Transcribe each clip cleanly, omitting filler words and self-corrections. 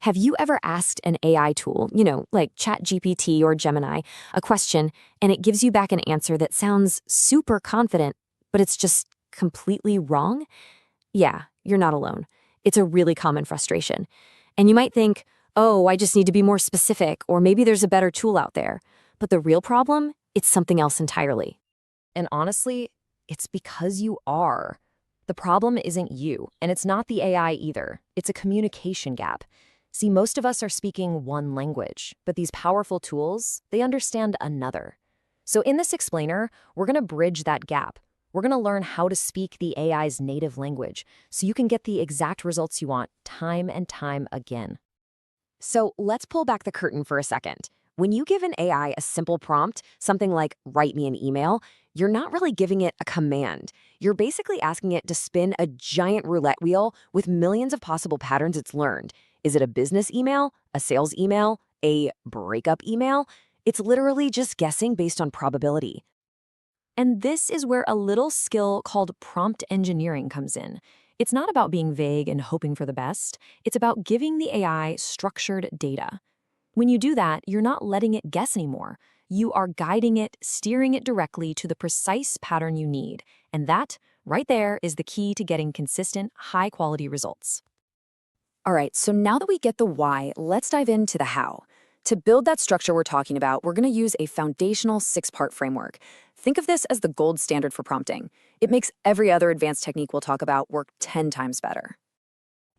Have you ever asked an AI tool, like ChatGPT or Gemini, a question, and it gives you back an answer that sounds super confident, but it's just completely wrong? Yeah, you're not alone. It's a really common frustration. And you might think, oh, I just need to be more specific, or maybe there's a better tool out there. But the real problem, it's something else entirely. And honestly, it's because you are. The problem isn't you, and it's not the AI either. It's a communication gap. See, most of us are speaking one language, but these powerful tools, they understand another. So in this explainer, we're going to bridge that gap. We're going to learn how to speak the AI's native language so you can get the exact results you want time and time again. So let's pull back the curtain for a second. When you give an AI a simple prompt, something like write me an email, you're not really giving it a command. You're basically asking it to spin a giant roulette wheel with millions of possible patterns it's learned. Is it a business email, a sales email, a breakup email? It's literally just guessing based on probability. And this is where a little skill called prompt engineering comes in. It's not about being vague and hoping for the best. It's about giving the AI structured data. When you do that, you're not letting it guess anymore. You are guiding it, steering it directly to the precise pattern you need. And that, right there, is the key to getting consistent, high-quality results. All right, so now that we get the why, let's dive into the how. To build that structure we're talking about, we're going to use a foundational 6-part framework. Think of this as the gold standard for prompting. It makes every other advanced technique we'll talk about work 10 times better.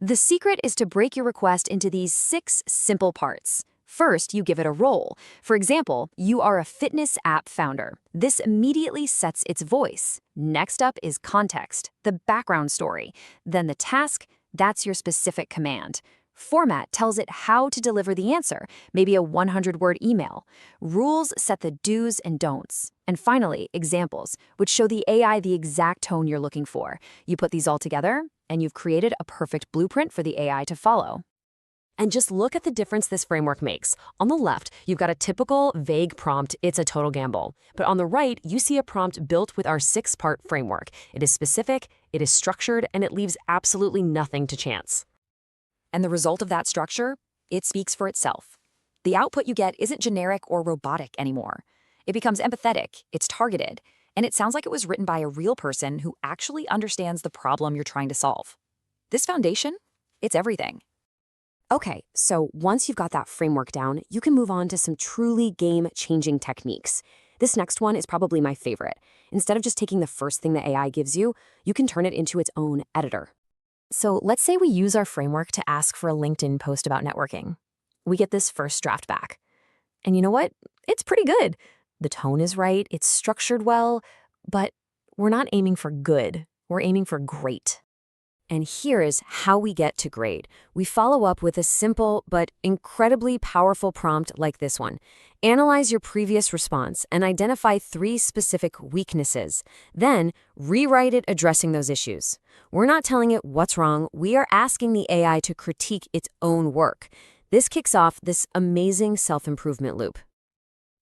The secret is to break your request into these 6 simple parts. First, you give it a role. For example, you are a fitness app founder. This immediately sets its voice. Next up is context, the background story. Then the task, that's your specific command. Format tells it how to deliver the answer, maybe a 100-word email. Rules set the do's and don'ts. And finally, examples, which show the AI the exact tone you're looking for. You put these all together, and you've created a perfect blueprint for the AI to follow. And just look at the difference this framework makes. On the left, you've got a typical vague prompt, it's a total gamble. But on the right, you see a prompt built with our 6-part framework. It is specific, it is structured, and it leaves absolutely nothing to chance. And the result of that structure? It speaks for itself. The output you get isn't generic or robotic anymore. It becomes empathetic, it's targeted, and it sounds like it was written by a real person who actually understands the problem you're trying to solve. This foundation, it's everything. Okay, so once you've got that framework down, you can move on to some truly game-changing techniques. This next one is probably my favorite. Instead of just taking the first thing the AI gives you, you can turn it into its own editor. So let's say we use our framework to ask for a LinkedIn post about networking. We get this first draft back. And you know what? It's pretty good. The tone is right, it's structured well, but we're not aiming for good. We're aiming for great. And here is how we get to great. We follow up with a simple but incredibly powerful prompt like this one. Analyze your previous response and identify 3 specific weaknesses. Then, rewrite it addressing those issues. We're not telling it what's wrong. We are asking the AI to critique its own work. This kicks off this amazing self-improvement loop.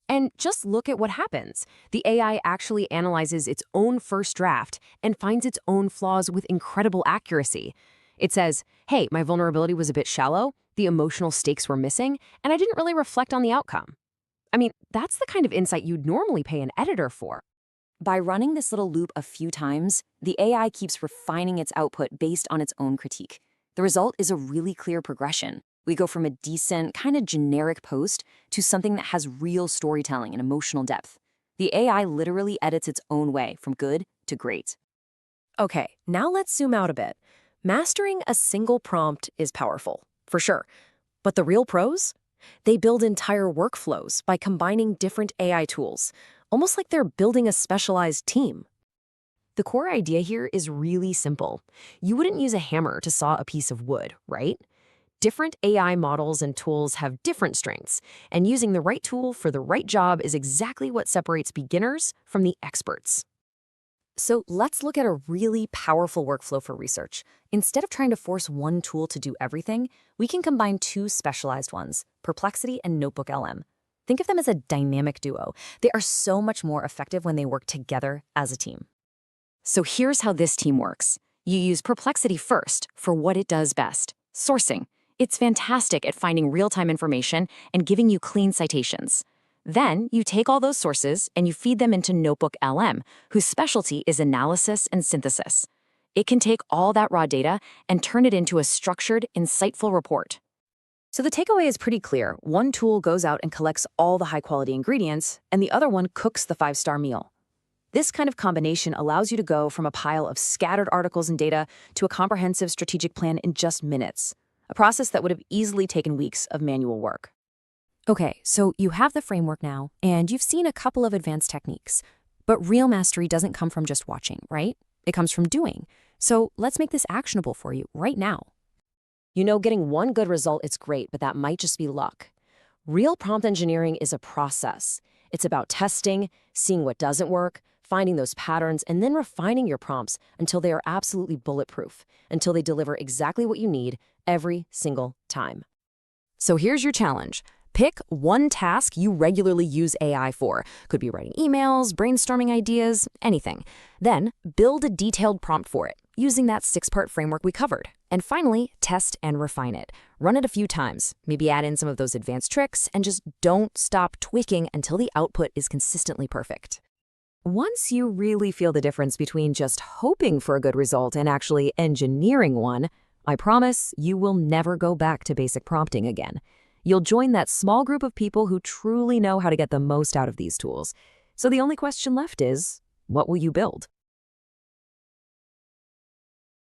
And just look at what happens. The AI actually analyzes its own first draft and finds its own flaws with incredible accuracy. It says, hey, my vulnerability was a bit shallow, the emotional stakes were missing, and I didn't really reflect on the outcome. I mean, that's the kind of insight you'd normally pay an editor for. By running this little loop a few times, the AI keeps refining its output based on its own critique. The result is a really clear progression. We go from a decent, kind of generic post to something that has real storytelling and emotional depth. The AI literally edits its own way from good to great. Okay, now let's zoom out a bit. Mastering a single prompt is powerful, for sure. But the real pros? They build entire workflows by combining different AI tools, almost like they're building a specialized team. The core idea here is really simple. You wouldn't use a hammer to saw a piece of wood, right? Different AI models and tools have different strengths, and using the right tool for the right job is exactly what separates beginners from the experts. So let's look at a really powerful workflow for research. Instead of trying to force one tool to do everything, we can combine 2 specialized ones, Perplexity and NotebookLM. Think of them as a dynamic duo. They are so much more effective when they work together as a team. So here's how this team works. You use Perplexity first for what it does best, sourcing. It's fantastic at finding real-time information and giving you clean citations. Then you take all those sources and you feed them into NotebookLM, whose specialty is analysis and synthesis. It can take all that raw data and turn it into a structured, insightful report. So the takeaway is pretty clear. One tool goes out and collects all the high-quality ingredients, and the other one cooks the five-star meal. This kind of combination allows you to go from a pile of scattered articles and data to a comprehensive strategic plan in just minutes, a process that would have easily taken weeks of manual work. Okay, so you have the framework now, and you've seen a couple of advanced techniques. But real mastery doesn't come from just watching, right? It comes from doing. So let's make this actionable for you right now. You know, getting one good result is great, but that might just be luck. Real prompt engineering is a process. It's about testing, seeing what doesn't work, finding those patterns, and then refining your prompts until they are absolutely bulletproof, until they deliver exactly what you need every single time. So here's your challenge. Pick one task you regularly use AI for. Could be writing emails, brainstorming ideas, anything. Then build a detailed prompt for it, using that 6-part framework we covered. And finally, test and refine it. Run it a few times, maybe add in some of those advanced tricks, and just don't stop tweaking until the output is consistently perfect. Once you really feel the difference between just hoping for a good result and actually engineering one, I promise you will never go back to basic prompting again. You'll join that small group of people who truly know how to get the most out of these tools. So the only question left is, what will you build?